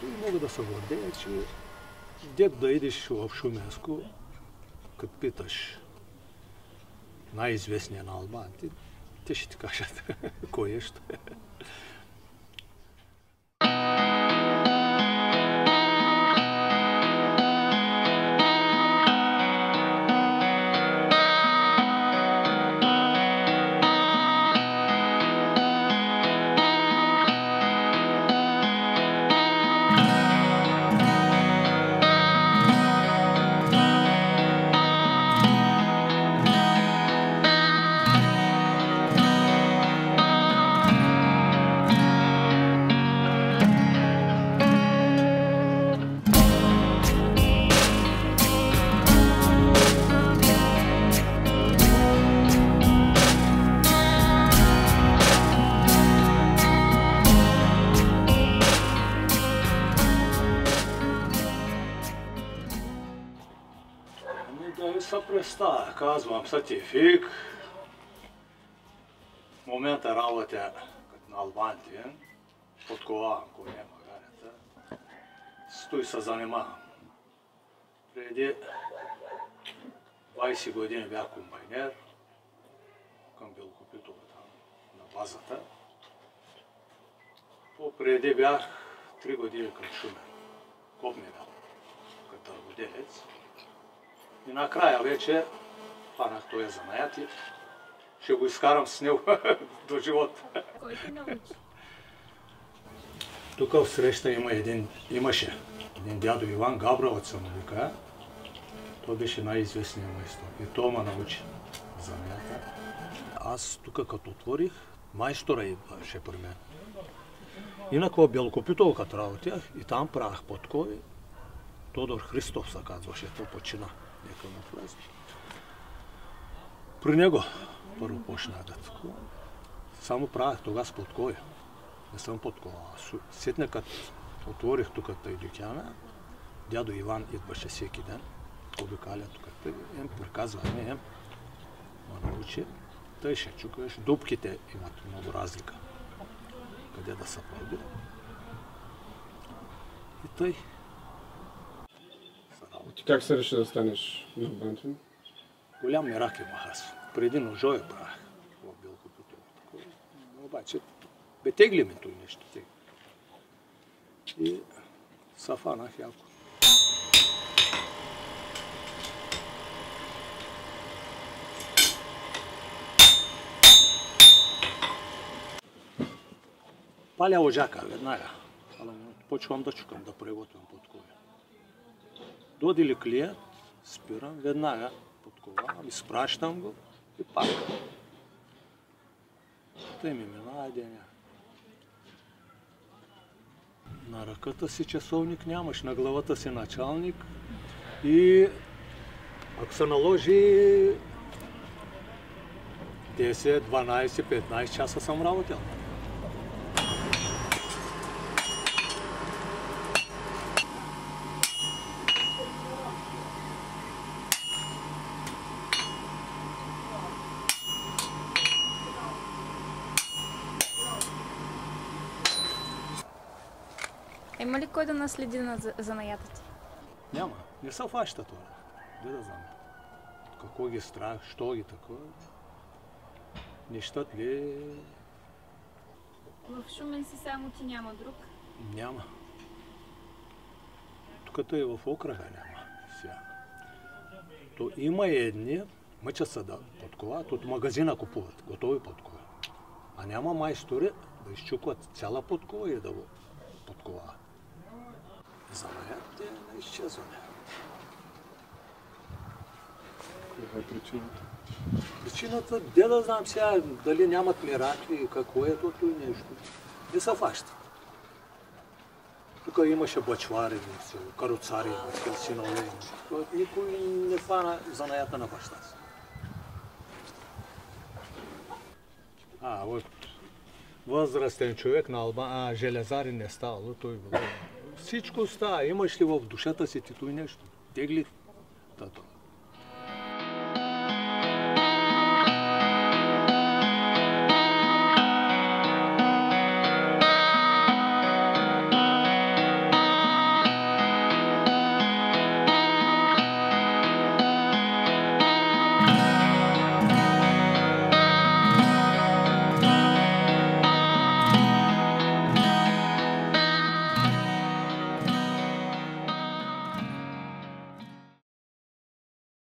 И мога да се гордея, че дет да идеш в Шуменско, като питаш най-известния на албанците, те ще ти кажат кой е що е. Да ви се представя, казвам Сатифик. В момента работя на албантиен, подковавам коне магарята. Стои се занимавам. Преди 20 години бях комбайнер към Белокопитово на базата. Преди бях 3 години към Шумен, Копнедел, като търговделец. И накрая вече фанах този занаят и ще го изкарам с него до живота. Кой те научи? Тук в среща имаше един дядо Иван Габровец, се му вика. Той беше най-известният майстор. И той ме научи занаята. Аз тук като отворих, майстора идваше при мен. Инак в Белокопитово като работях и там правях подкови. Тодор Христов се казваше, той почина. Нека му влезе. При него първо почнах да такова. Само правях тогава с подкови. Не съм подковал. Сетне като отворих тук тъй дюкяна, дядо Иван идваше всеки ден. Обикаля тук тъй. Приказва, ме научи. Тъй ще чукаш. Дупките имат много разлика. Къде да се пълди. И тъй. Ти как се реши да станеш албантин? Голям мерак имах аз. Преди ножове правях в Белокопитово. Обаче бе тегли ми той нещо. И се фанах яко. Паля лъжака веднага. Почвам да чукам, да приготвям подкови. Доди ли клиент, спирам, веднага подковавам, изпращам го и пак. Тъй ми минава деня. На ръката си часовник нямаш, на главата си началник и ако се наложи 10, 12, 15 часа съм работил. Има ли кой да наследи на занаята ти? Няма, не се фаща това. Де да знам. Какво ги страх, що ги такова. Нещата ли... В Шумен си само ти, няма друг? Няма. Тук и в окръга няма. Сега. То има едни, мъчат се да подковат, от магазина купуват, готови подкови. А няма майстори да изчукват цяла подкова и да го подковат. Занаят е на изчезване. Каква е причината? Причината, де да знам сега, дали нямат миракли, какво е тото и нещо. Не се фащат. Тук имаше бачвари, каруцари, синове. Никой не фана занаята на баща си. Вот възрастен човек на железари не ставало, той било. Всичко става. Имаш ли в душата си ти той нещо? Тегли тато.